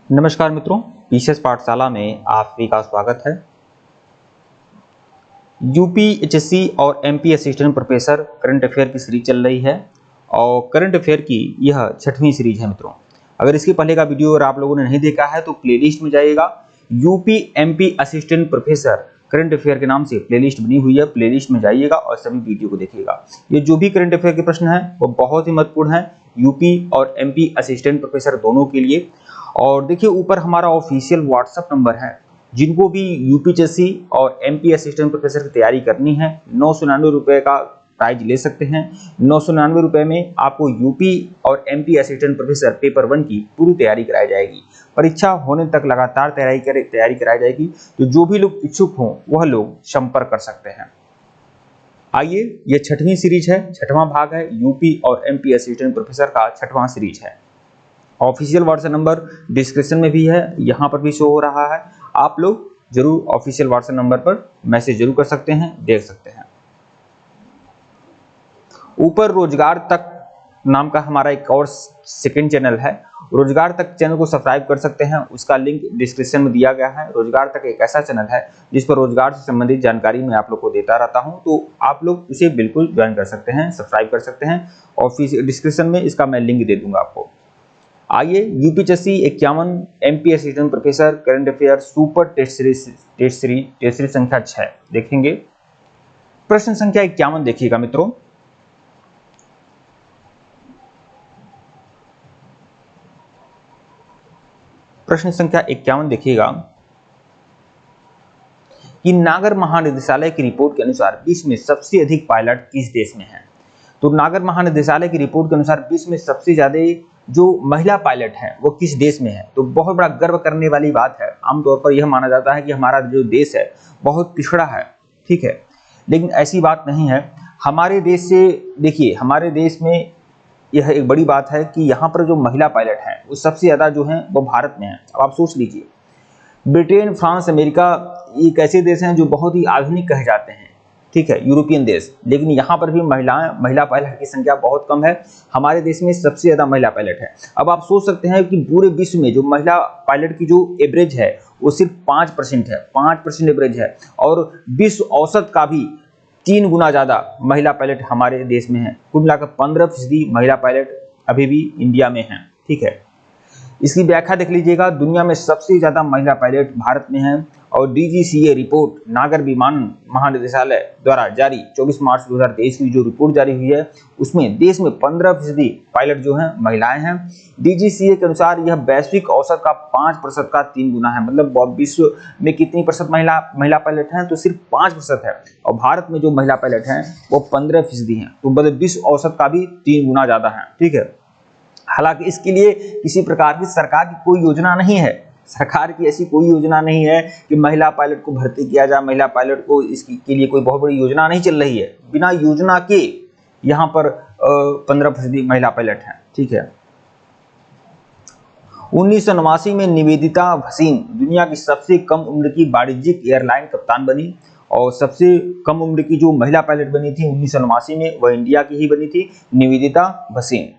नमस्कार मित्रों, पीसीएस पाठशाला में आप सभी का स्वागत है। यूपीएचएससी और MP assistant professor current affair की सीरीज चल रही है और करंट अफेयर की यह 6वीं सीरीज है मित्रों। अगर इसके पहले का वीडियो अगर आप लोगों ने नहीं देखा है तो प्लेलिस्ट में जाइएगा। UP MP assistant professor current affair के नाम से प्लेलिस्ट बनी हुई है, प्लेलिस्ट में जाइएगा और सभी वीडियो को देखिएगा। ये जो भी करंट अफेयर के प्रश्न है वो बहुत ही महत्वपूर्ण है यूपी और एमपी असिस्टेंट प्रोफेसर दोनों के लिए। और देखिए ऊपर हमारा ऑफिशियल व्हाट्सएप नंबर है, जिनको भी यूपीएचएससी और एमपी असिस्टेंट प्रोफेसर की तैयारी करनी है 999 रुपए का प्राइज ले सकते हैं। 999 रुपए में आपको यूपी और एमपी असिस्टेंट प्रोफेसर पेपर 1 की पूरी तैयारी कराई जाएगी। परीक्षा होने तक लगातार तैयारी कराई जाएगी, तो जो भी लोग इच्छुक हों वह लोग संपर्क कर सकते हैं। आइए, यह 6वीं सीरीज है, 6वां भाग है, यूपी और एमपी असिस्टेंट प्रोफेसर का 6वां सीरीज है। ऑफिशियल व्हाट्सएप नंबर डिस्क्रिप्शन में भी है, यहाँ पर भी शो हो रहा है। आप लोग जरूर ऑफिशियल व्हाट्सएप नंबर पर मैसेज जरूर कर सकते हैं, देख सकते हैं। ऊपर रोजगार तक नाम का हमारा एक और सेकंड चैनल है, रोजगार तक चैनल को सब्सक्राइब कर सकते हैं, उसका लिंक डिस्क्रिप्शन में दिया गया है। रोजगार तक एक ऐसा चैनल है जिस पर रोजगार से संबंधित जानकारी मैं आप लोग को देता रहता हूं, तो आप लोग उसे बिल्कुल ज्वाइन कर सकते हैं, सब्सक्राइब कर सकते हैं। ऑफिशियल डिस्क्रिप्शन में इसका मैं लिंक दे दूंगा आपको। आइए, UPHSC 51 MP assistant professor current affair super test series संख्या 6 देखेंगे। प्रश्न संख्या 51 देखिएगा मित्रों। प्रश्न संख्या 51 देखिएगा कि नागर महानिदेशालय की रिपोर्ट के अनुसार विश्व में सबसे अधिक पायलट किस देश में है। तो नागर महानिदेशालय की रिपोर्ट के अनुसार विश्व में सबसे ज्यादा जो महिला पायलट हैं वो किस देश में है। तो बहुत बड़ा गर्व करने वाली बात है। आमतौर पर यह माना जाता है कि हमारा जो देश है बहुत पिछड़ा है, ठीक है, लेकिन ऐसी बात नहीं है। हमारे देश से देखिए, हमारे देश में यह एक बड़ी बात है कि यहाँ पर जो महिला पायलट हैं वो सबसे ज्यादा जो हैं वो भारत में है। अब आप सोच लीजिए, ब्रिटेन, फ्रांस, अमेरिका एक ऐसे देश हैं जो बहुत ही आधुनिक कहे जाते हैं, ठीक है, यूरोपियन देश, लेकिन यहाँ पर भी महिला पायलट की संख्या बहुत कम है। हमारे देश में सबसे ज्यादा महिला पायलट है। अब आप सोच सकते हैं कि पूरे विश्व में जो महिला पायलट की जो एवरेज है वो सिर्फ 5% है, 5% एवरेज है, और विश्व औसत का भी 3 गुना ज्यादा महिला पायलट हमारे देश में है। कुल मिलाकर 15% महिला पायलट अभी भी इंडिया में है, ठीक है। इसकी व्याख्या देख लीजिएगा, दुनिया में सबसे ज्यादा महिला पायलट भारत में हैं। और डीजीसीए रिपोर्ट नागर विमान महानिदेशालय द्वारा जारी 24 मार्च 2023 की जो रिपोर्ट जारी हुई है उसमें देश में 15% पायलट जो हैं महिलाएं हैं। डीजीसीए के अनुसार यह वैश्विक औसत का 5% का 3 गुना है। मतलब विश्व में कितनी प्रतिशत महिला पायलट हैं, तो सिर्फ 5% है, और भारत में जो महिला पायलट हैं वो 15% हैं। तो मतलब विश्व औसत का भी 3 गुना ज्यादा है, ठीक है। हालांकि इसके लिए किसी प्रकार की सरकार की कोई योजना नहीं है, सरकार की ऐसी कोई योजना नहीं है कि महिला पायलट को भर्ती किया जाए, महिला पायलट को इसके के लिए कोई बहुत बड़ी योजना नहीं चल रही है। बिना योजना के यहाँ पर 15% महिला पायलट हैं, ठीक है। 1989 में निवेदिता भसीन दुनिया की सबसे कम उम्र की वाणिज्यिक एयरलाइन कप्तान बनी, और सबसे कम उम्र की जो महिला पायलट बनी थी 1989 में वह इंडिया की ही बनी थी, निवेदिता भसीन।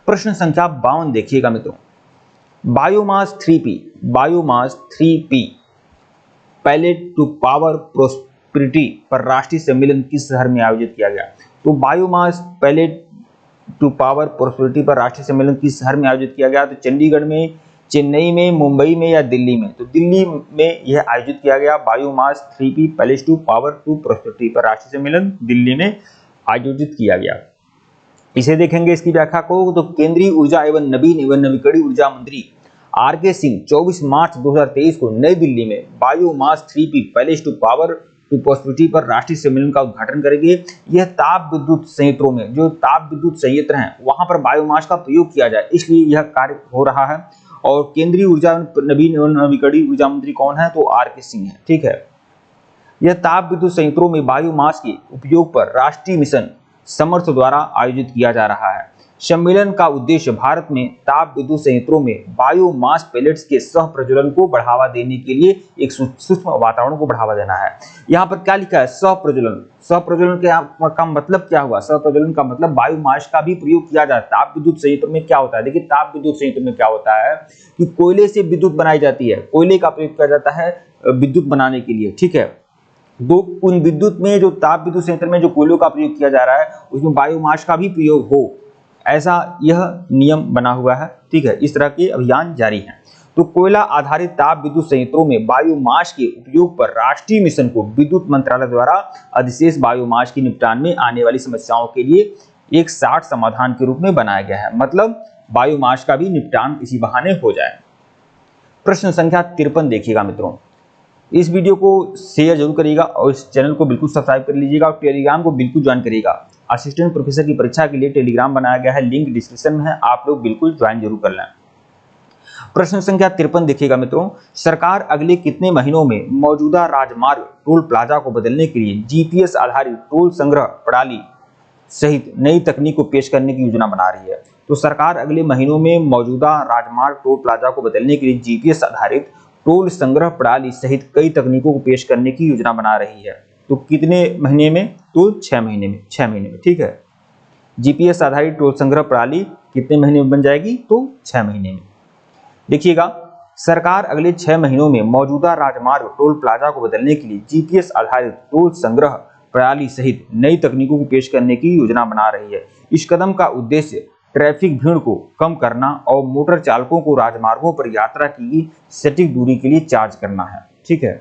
प्रश्न संख्या 52 देखिएगा मित्रों। Biomass 3P pellet to power prosperity पर राष्ट्रीय सम्मेलन किस शहर में आयोजित किया गया। तो biomass pellet to power prosperity पर राष्ट्रीय सम्मेलन किस शहर में आयोजित किया गया। तो चंडीगढ़ में, चेन्नई में, मुंबई में या दिल्ली में। तो दिल्ली में यह आयोजित किया गया। Biomass 3P pellet to power to prosperity पर राष्ट्रीय सम्मेलन दिल्ली में आयोजित किया गया। इसे देखेंगे इसकी व्याख्या को, तो केंद्रीय ऊर्जा एवं नवीन एवं नवीकरणीय ऊर्जा मंत्री आरके सिंह 24 मार्च 2023 को नई दिल्ली में biomass 3P pellet to power to prosperity पर राष्ट्रीय सम्मेलन का उद्घाटन करेंगे। यह ताप विद्युत संयंत्रों में, जो ताप विद्युत संयंत्र हैं वहां पर बायोमास का प्रयोग किया जाए, इसलिए यह कार्य हो रहा है। और केंद्रीय ऊर्जा नवीन एवं नवीकरणीय ऊर्जा मंत्री कौन है, तो आरके सिंह है, ठीक है। यह ताप विद्युत संयंत्रों में बायोमास के उपयोग पर राष्ट्रीय मिशन समर्थ द्वारा आयोजित किया जा रहा है। सम्मेलन का उद्देश्य भारत में ताप विद्युत संयंत्रों में बायोमास पेलेट्स के सह प्रज्वलन को बढ़ावा देने के लिए एक सूक्ष्म वातावरण को बढ़ावा देना है। यहाँ पर क्या लिखा है? सह प्रज्वलन। सह प्रज्वलन का मतलब क्या हुआ? सह प्रज्वलन का मतलब बायोमास का भी प्रयोग किया जाता है। ताप विद्युत संयंत्र में क्या होता है? देखिए, ताप विद्युत संयंत्र में क्या होता है कि कोयले से विद्युत बनाई जाती है, कोयले का प्रयोग किया जाता है विद्युत बनाने के लिए, ठीक है। दो उन विद्युत में, जो ताप विद्युत संयंत्र में जो कोयलों का प्रयोग किया जा रहा है, उसमें बायोमास का भी प्रयोग हो, ऐसा यह नियम बना हुआ है, ठीक है। इस तरह के अभियान जारी हैं। तो कोयला आधारित ताप विद्युत संयंत्रों में बायोमास के उपयोग पर राष्ट्रीय मिशन को विद्युत मंत्रालय द्वारा अधिशेष बायोमास के निपटान में आने वाली समस्याओं के लिए एक 60 समाधान के रूप में बनाया गया है। मतलब बायोमास का भी निपटान इसी बहाने हो जाए। प्रश्न संख्या 53 देखिएगा मित्रों। इस वीडियो को शेयर जरूर करिएगा और इस चैनल को बिल्कुल सब्सक्राइब कर लीजिएगा और टेलीग्राम को बिल्कुल ज्वाइन करिएगा। असिस्टेंट प्रोफेसर की परीक्षा के लिए टेलीग्राम बनाया गया है, लिंक डिस्क्रिप्शन में है, आप लोग बिल्कुल ज्वाइन जरूर कर लें। प्रश्न संख्या 53 देखिएगा मित्रों। सरकार अगले कितने महीनों में मौजूदा राजमार्ग टोल प्लाजा को बदलने के लिए जीपीएस आधारित टोल संग्रह प्रणाली सहित नई तकनीक को पेश करने की योजना बना रही है? तो सरकार अगले महीनों में मौजूदा राजमार्ग टोल प्लाजा को बदलने के लिए जीपीएस आधारित टोल संग्रह प्रणाली सहित कई तकनीकों को पेश करने की योजना बना रही है। तो कितने महीने में? तो 6 महीने में, 6 महीने में, ठीक है। जीपीएस आधारित टोल संग्रह प्रणाली कितने महीने में बन जाएगी? तो 6 महीने में। देखिएगा, सरकार अगले 6 महीनों में मौजूदा राजमार्ग टोल प्लाजा को बदलने के लिए जीपीएस आधारित टोल संग्रह प्रणाली सहित नई तकनीकों को पेश करने की योजना बना रही है। इस कदम का उद्देश्य ट्रैफिक भीड़ को कम करना और मोटर चालकों को राजमार्गों पर यात्रा की सटीक दूरी के लिए चार्ज करना है, ठीक है।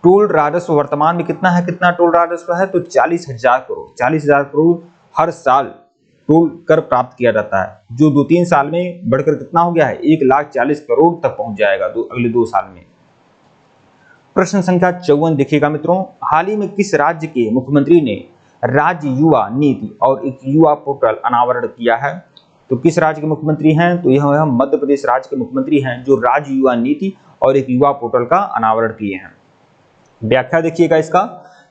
टोल राजस्व वर्तमान में कितना है? कितना टोल राजस्व है? तो 40,000 करोड़। 40,000 करोड़ हर साल टोल कर प्राप्त किया जाता है, जो 2-3 साल में बढ़कर कितना हो गया है? 1,40,000 करोड़ तक पहुंच जाएगा अगले 2 साल में। प्रश्न संख्या 54 देखिएगा मित्रों। हाल ही में किस राज्य के मुख्यमंत्री ने राज्य युवा नीति और एक युवा पोर्टल अनावरण किया है? तो किस राज्य के मुख्यमंत्री हैं? तो यह मध्य प्रदेश राज्य के मुख्यमंत्री हैं, जो राज्य युवा नीति और एक युवा पोर्टल का अनावरण किए हैं। व्याख्या देखिएगा इसका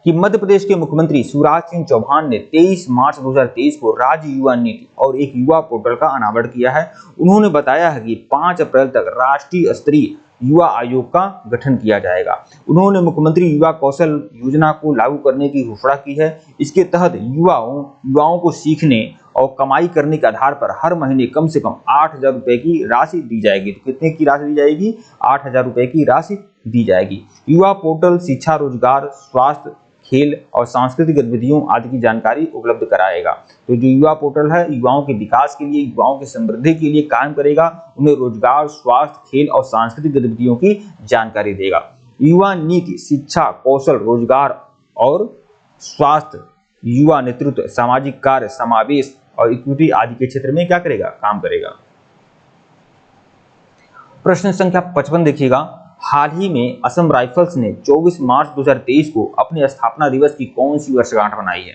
कि मध्य प्रदेश के मुख्यमंत्री शिवराज सिंह चौहान ने 23 मार्च 2023 को राज्य युवा नीति और एक युवा पोर्टल का अनावरण किया है। उन्होंने बताया है कि 5 अप्रैल तक राष्ट्रीय स्तरीय युवा आयोग का गठन किया जाएगा। उन्होंने मुख्यमंत्री युवा कौशल योजना को लागू करने की घोषणा की है। इसके तहत युवाओं को सीखने और कमाई करने के आधार पर हर महीने कम से कम 8,000 रुपए की राशि दी जाएगी। तो कितने की राशि दी जाएगी? 8,000 रुपए की राशि दी जाएगी। युवा पोर्टल शिक्षा, रोजगार, स्वास्थ्य, खेल और सांस्कृतिक गतिविधियों आदि की जानकारी उपलब्ध कराएगा। तो जो युवा पोर्टल है, युवाओं के विकास के लिए, युवाओं की समृद्धि के लिए काम करेगा। उन्हें रोजगार, स्वास्थ्य, खेल और सांस्कृतिक गतिविधियों की जानकारी देगा। युवा नीति शिक्षा, कौशल, रोजगार और स्वास्थ्य, युवा नेतृत्व, सामाजिक कार्य, समावेश और इक्विटी आदि के क्षेत्र में क्या करेगा? काम करेगा। प्रश्न संख्या 55 देखिएगा। हाल ही में असम राइफल्स ने 24 मार्च 2023 को अपने स्थापना दिवस की कौन सी वर्षगांठ बनाई है?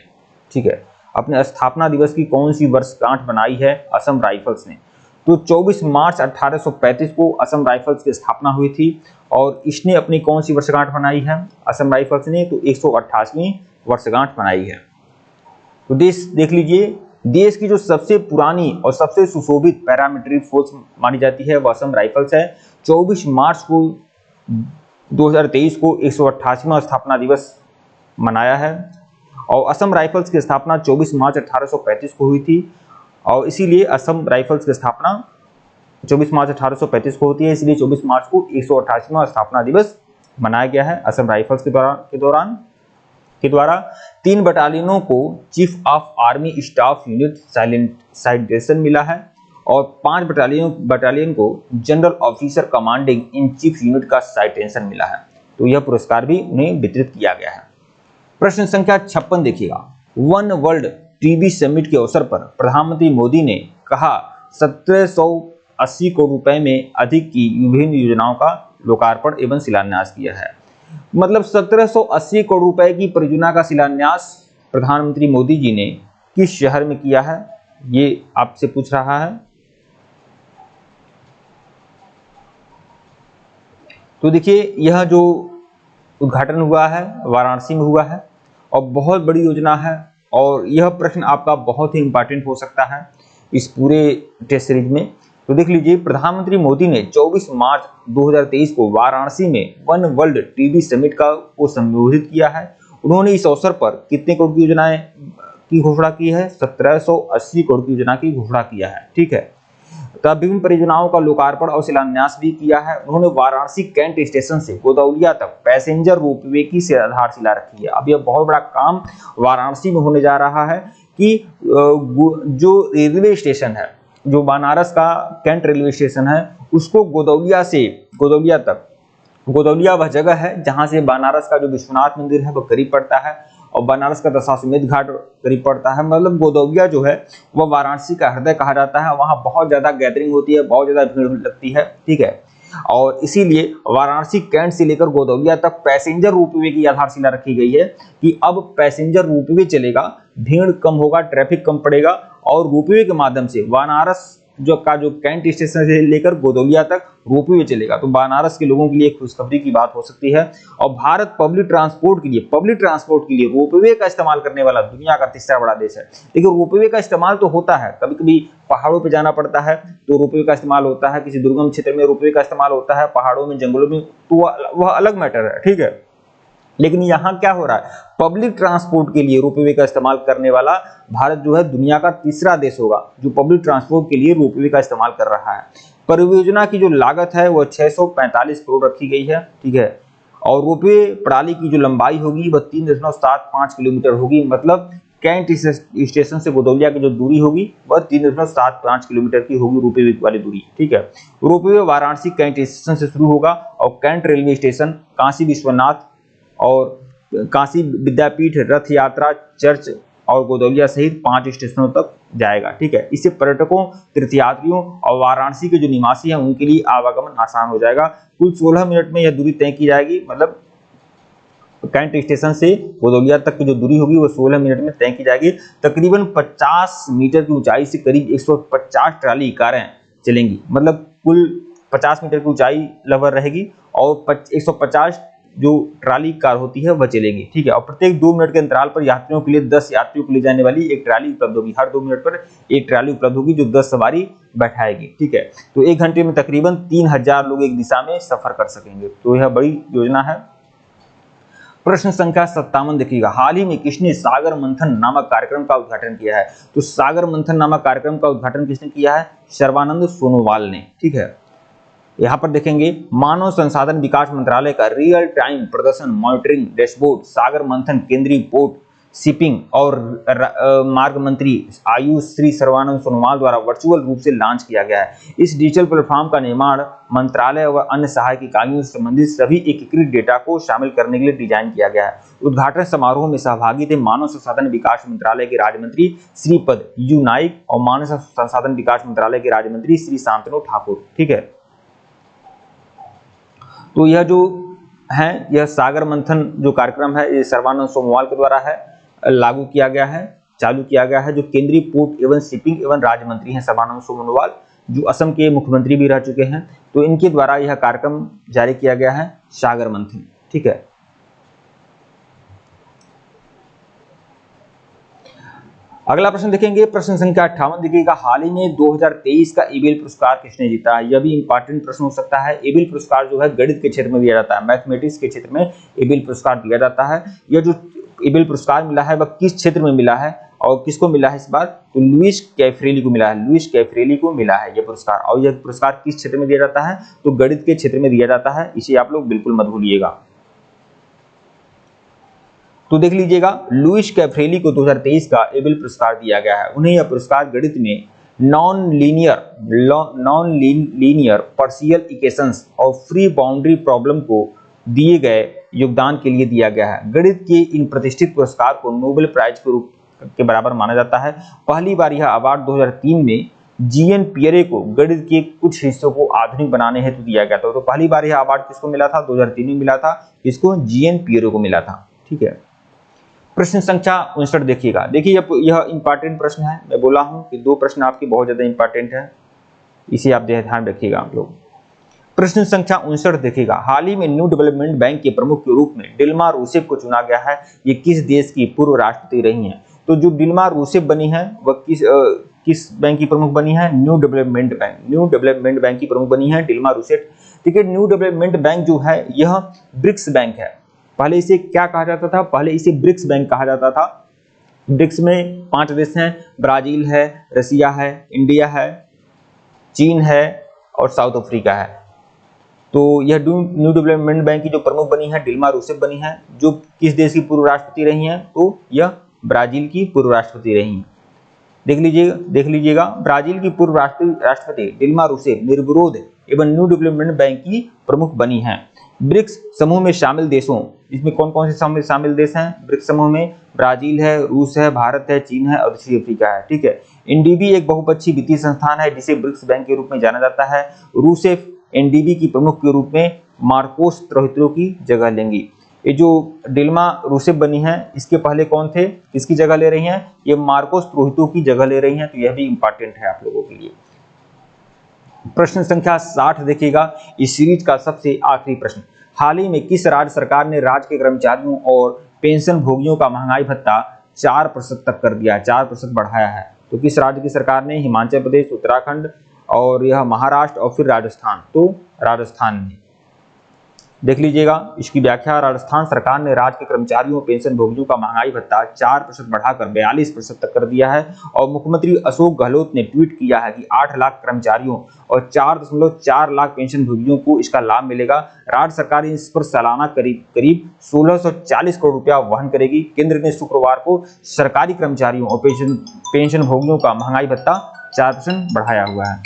ठीक है, अपने स्थापना दिवस की कौन सी वर्षगांठ बनाई है असम राइफल्स ने? तो 24 मार्च 1835 को असम राइफल्स की स्थापना हुई थी और इसने अपनी कौन सी वर्षगांठ बनाई है असम राइफल्स ने? तो 128वीं वर्षगांठ बनाई है। तो देश देख लीजिए, देश की जो सबसे पुरानी और सबसे सुशोभित पैरामिलिट्री फोर्स मानी जाती है वो असम राइफल्स है। 24 मार्च को 2023 को 128वां स्थापना दिवस मनाया है और असम राइफल्स की स्थापना 24 मार्च 1835 को हुई थी और इसीलिए असम राइफल्स की स्थापना 24 मार्च 1835 को होती है, इसलिए 24 मार्च को 128वां स्थापना दिवस मनाया गया है। असम राइफल्स के द्वारा 3 बटालियनों को chief of army staff unit citation मिला है और 5 बटालियन को general officer commanding in chief unit का साइटेशन मिला है। तो यह पुरस्कार भी उन्हें वितरित किया गया है। प्रश्न संख्या 56 देखिएगा। वन वर्ल्ड टीबी समिट के अवसर पर प्रधानमंत्री मोदी ने कहा 1780 करोड़ रुपए में अधिक की विभिन्न योजनाओं का लोकार्पण एवं शिलान्यास किया है। मतलब 1780 करोड़ रुपए की परियोजना का शिलान्यास प्रधानमंत्री मोदी जी ने किस शहर में किया है, ये आपसे पूछ रहा है। तो देखिए, यह जो उद्घाटन हुआ है वाराणसी में हुआ है और बहुत बड़ी योजना है और यह प्रश्न आपका बहुत ही इंपॉर्टेंट हो सकता है इस पूरे टेस्ट सीरीज में। तो देख लीजिए, प्रधानमंत्री मोदी ने 24 मार्च 2023 को वाराणसी में वन वर्ल्ड टीबी समिट को संबोधित किया है। उन्होंने इस अवसर पर कितने करोड़ की योजनाएं की घोषणा की है? 1780 करोड़ की योजना की घोषणा किया है। ठीक है, तब विभिन्न परियोजनाओं का लोकार्पण और शिलान्यास भी किया है। उन्होंने वाराणसी कैंट स्टेशन से गोदौलिया तक पैसेंजर रोपवे की आधारशिला रखी है। अब यह बहुत बड़ा काम वाराणसी में होने जा रहा है कि जो रेलवे स्टेशन है, जो बनारस का कैंट रेलवे स्टेशन है, उसको गोदौलिया तक, गोदौलिया वह जगह है जहां से बनारस का जो विश्वनाथ मंदिर है वह करीब पड़ता है और बनारस का दशाश्वमेध घाट करीब पड़ता है। मतलब गोदौलिया जो है वह वाराणसी का हृदय कहा जाता है। वहां बहुत ज्यादा गैदरिंग होती है, बहुत ज्यादा भीड़ लगती है। ठीक है, और इसीलिए वाराणसी कैंट से लेकर गोदौलिया तक पैसेंजर रोपवे की आधारशिला रखी गई है कि अब पैसेंजर रोपवे चलेगा, भीड़ कम होगा, ट्रैफिक कम पड़ेगा और रोपवे के माध्यम से बनारस जो कैंट स्टेशन से लेकर गोदौलिया तक रोपवे चलेगा। तो बनारस के लोगों के लिए खुशखबरी की बात हो सकती है। और भारत पब्लिक ट्रांसपोर्ट के लिए रोपवे का इस्तेमाल करने वाला दुनिया का तीसरा बड़ा देश है। लेकिन रोपवे का इस्तेमाल तो होता है, कभी कभी पहाड़ों पे जाना पड़ता है तो रोपवे का इस्तेमाल होता है, किसी दुर्गम क्षेत्र में रोपवे का इस्तेमाल होता है, पहाड़ों में, जंगलों में, तो वह अलग मैटर है। ठीक है, लेकिन यहाँ क्या हो रहा है, पब्लिक ट्रांसपोर्ट के लिए रोपवे का इस्तेमाल करने वाला भारत जो है दुनिया का तीसरा देश होगा जो पब्लिक ट्रांसपोर्ट के लिए रोपवे का इस्तेमाल कर रहा है। परियोजना की जो लागत है वह 645 करोड़ रखी गई है। ठीक है, और रोपवे प्रणाली की जो लंबाई होगी वह 3.75 किलोमीटर होगी। मतलब कैंट स्टेशन से गोदौलिया की जो दूरी होगी वह 3.75 किलोमीटर की होगी, रोपवे वाली दूरी। ठीक है, रोपवे वाराणसी कैंट स्टेशन से शुरू होगा और cantt railway station, Kashi Vishwanath और काशी विद्यापीठ, रथ यात्रा, चर्च और गोदौलिया सहित 5 स्टेशनों तक जाएगा। ठीक है, इससे पर्यटकों, तीर्थयात्रियों और वाराणसी के जो निवासी हैं उनके लिए आवागमन आसान हो जाएगा। कुल 16 मिनट में यह दूरी तय की जाएगी। मतलब कैंट स्टेशन से गोदौलिया तक की जो दूरी होगी वो 16 मिनट में तय की जाएगी। तकरीबन 50 मीटर की ऊंचाई से करीब 150 ट्राली कारें चलेंगी। मतलब कुल 50 मीटर की ऊंचाई लगभग रहेगी और 150 जो ट्राली कार होती है वह चलेगी। ठीक है, और प्रत्येक 2 मिनट के अंतराल पर यात्रियों के लिए 10 यात्रियों को ले जाने वाली एक ट्राली उपलब्ध होगी। हर 2 मिनट पर एक ट्राली उपलब्ध होगी जो 10 सवारी बैठाएगी। ठीक है, तो 1 घंटे में तकरीबन 3000 लोग एक दिशा में सफर कर सकेंगे। तो यह बड़ी योजना है। प्रश्न संख्या 57 देखिएगा, हाल ही में किसने सागर मंथन नामक कार्यक्रम का उद्घाटन किया है? तो सागर मंथन नामक कार्यक्रम का उद्घाटन किसने किया है? सर्बानंद सोनोवाल ने। ठीक है, यहाँ पर देखेंगे मानव संसाधन विकास मंत्रालय का रियल टाइम प्रदर्शन मॉनिटरिंग डैशबोर्ड सागर मंथन केंद्रीय पोर्ट शिपिंग और मार्ग मंत्री आयुष श्री सर्बानंद सोनोवाल द्वारा वर्चुअल रूप से लॉन्च किया गया है। इस डिजिटल प्लेटफॉर्म का निर्माण मंत्रालय व अन्य सहायक इकाइयों से संबंधित सभी एकीकृत डेटा को शामिल करने के लिए डिजाइन किया गया है। उद्घाटन समारोह में सहभागी थे मानव संसाधन विकास मंत्रालय के राज्य मंत्री श्रीपद यू नाइक और मानव संसाधन विकास मंत्रालय के राज्य मंत्री श्री शांतनु ठाकुर। ठीक है, तो यह जो है यह सागर मंथन जो कार्यक्रम है ये सर्बानंद सोनोवाल के द्वारा है लागू किया गया है, चालू किया गया है। जो केंद्रीय पोर्ट एवं शिपिंग एवं राज्य मंत्री हैं सर्बानंद सोनोवाल, जो असम के मुख्यमंत्री भी रह चुके हैं, तो इनके द्वारा यह कार्यक्रम जारी किया गया है सागर मंथन। ठीक है, अगला प्रश्न देखेंगे, प्रश्न संख्या 58 देखिएगा, हाल ही में 2023 का एबेल पुरस्कार किसने जीता है? यह भी इंपॉर्टेंट प्रश्न हो सकता है। एबेल पुरस्कार जो है गणित के क्षेत्र में दिया जाता है, मैथमेटिक्स के क्षेत्र में एबेल पुरस्कार दिया जाता है। यह जो एबेल पुरस्कार मिला है वह किस क्षेत्र में मिला है और किसको मिला है इस बार? तो लुइस कैफ्रेली को मिला है। लुइस कैफ्रेली को मिला है यह पुरस्कार। और यह पुरस्कार किस क्षेत्र में दिया जाता है? तो गणित के क्षेत्र में दिया जाता है। इसे आप लोग बिल्कुल मत भूलिएगा। तो देख लीजिएगा, लुइस कैफ्रेली को 2023 का एबेल पुरस्कार दिया गया है। उन्हें यह पुरस्कार गणित में नॉन लीनियर पार्शियल इक्वेशंस और फ्री बाउंड्री प्रॉब्लम को दिए गए योगदान के लिए दिया गया है। गणित के इन प्रतिष्ठित पुरस्कार को नोबेल प्राइज के रूप के बराबर माना जाता है। पहली बार यह अवार्ड 2003 में जीएन पियरे को गणित के कुछ हिस्सों को आधुनिक बनाने हेतु दिया गया था। तो पहली बार यह अवार्ड किसको मिला था? 2003 में मिला था। इसको जीएन पियरे को मिला था। ठीक है, प्रश्न संख्या 59 देखिएगा। देखिए यह इंपॉर्टेंट प्रश्न है। मैं बोला हूं कि 2 प्रश्न आपके बहुत ज्यादा इंपॉर्टेंट है, इसे आप ध्यान रखिएगा आप लोग। प्रश्न संख्या 59 देखिएगा, हाल ही में न्यू डेवलपमेंट बैंक के प्रमुख के रूप में डिल्मा रूसेफ को चुना गया है। ये किस देश की पूर्व राष्ट्रपति रही हैं? तो जो दिल्मा रूसेफ बनी है वह किस बैंक की प्रमुख बनी है? New development bank. New development bank की प्रमुख बनी है दिल्मा रूसेफ। ठीक है, न्यू डेवलपमेंट बैंक जो है यह ब्रिक्स बैंक है। पहले इसे क्या कहा जाता था? पहले इसे ब्रिक्स बैंक कहा जाता था। ब्रिक्स में 5 देश हैं, ब्राजील है, रसिया है, इंडिया है, चीन है और साउथ अफ्रीका है। तो यह न्यू डेवलपमेंट बैंक की जो प्रमुख बनी है दिल्मा रूसेफ बनी है। जो किस देश की पूर्व राष्ट्रपति रही हैं? तो यह ब्राजील की पूर्व राष्ट्रपति रही हैं। देख लीजिएगा ब्राजील की पूर्व राष्ट्रपति दिल्मा रूसेफ निर्विरोध एवं न्यू डेवलपमेंट बैंक की प्रमुख बनी हैं। ब्रिक्स समूह में शामिल देशों, इसमें कौन कौन से शामिल देश हैं ब्रिक्स समूह में? ब्राजील है, रूस है, भारत है, चीन है और दक्षिण अफ्रीका है। ठीक है, एनडीबी एक बहुपक्षीय वित्तीय संस्थान है जिसे ब्रिक्स बैंक के रूप में जाना जाता है। रूसेफ एनडीबी की प्रमुख के रूप में मार्कोस त्रोहित्रो की जगह लेंगी। ये जो दिल्मा रूसेफ बनी है इसके पहले कौन थे, किसकी जगह ले रही हैं? ये मार्कोस त्रोहित्रो की जगह ले रही हैं। तो यह भी इंपॉर्टेंट है आप लोगों के लिए। प्रश्न संख्या 60 देखिएगा, इस सीरीज का सबसे आखिरी प्रश्न। हाल ही में किस राज्य सरकार ने राज्य के कर्मचारियों और पेंशन भोगियों का महंगाई भत्ता 4% तक कर दिया, 4% बढ़ाया है? तो किस राज्य की सरकार ने? हिमाचल प्रदेश, उत्तराखंड और यह महाराष्ट्र और फिर राजस्थान। तो राजस्थान ने। देख लीजिएगा इसकी व्याख्या। राजस्थान सरकार ने राज्य के कर्मचारियों और पेंशन भोगियों का महंगाई भत्ता 4% बढ़ाकर 42% तक कर दिया है। और मुख्यमंत्री अशोक गहलोत ने ट्वीट किया है कि 8 लाख कर्मचारियों और 4.4 लाख पेंशन भोगियों को इसका लाभ मिलेगा। राज्य सरकार इस पर सालाना करीब 1640 करोड़ रुपया वहन करेगी। केंद्र ने शुक्रवार को सरकारी कर्मचारियों और पेंशन भोगियों का महंगाई भत्ता 4% बढ़ाया हुआ है।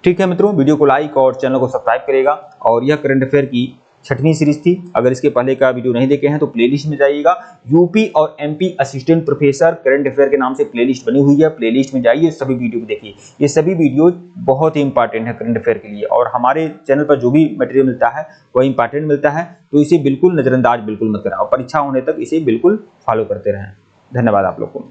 ठीक है मित्रों, वीडियो को लाइक और चैनल को सब्सक्राइब करेगा। और यह करंट अफेयर की 6वीं सीरीज थी। अगर इसके पहले का वीडियो नहीं देखे हैं तो प्लेलिस्ट में जाइएगा। यूपी और MP assistant professor current affair के नाम से प्लेलिस्ट बनी हुई है, प्लेलिस्ट में जाइए, सभी वीडियो को देखिए। ये सभी वीडियो बहुत ही इंपॉर्टेंट है करंट अफेयर के लिए। और हमारे चैनल पर जो भी मटेरियल मिलता है वह इंपॉर्टेंट मिलता है, तो इसे बिल्कुल नजरअंदाज बिल्कुल मत करें और परीक्षा होने तक इसे बिल्कुल फॉलो करते रहें। धन्यवाद आप लोग को।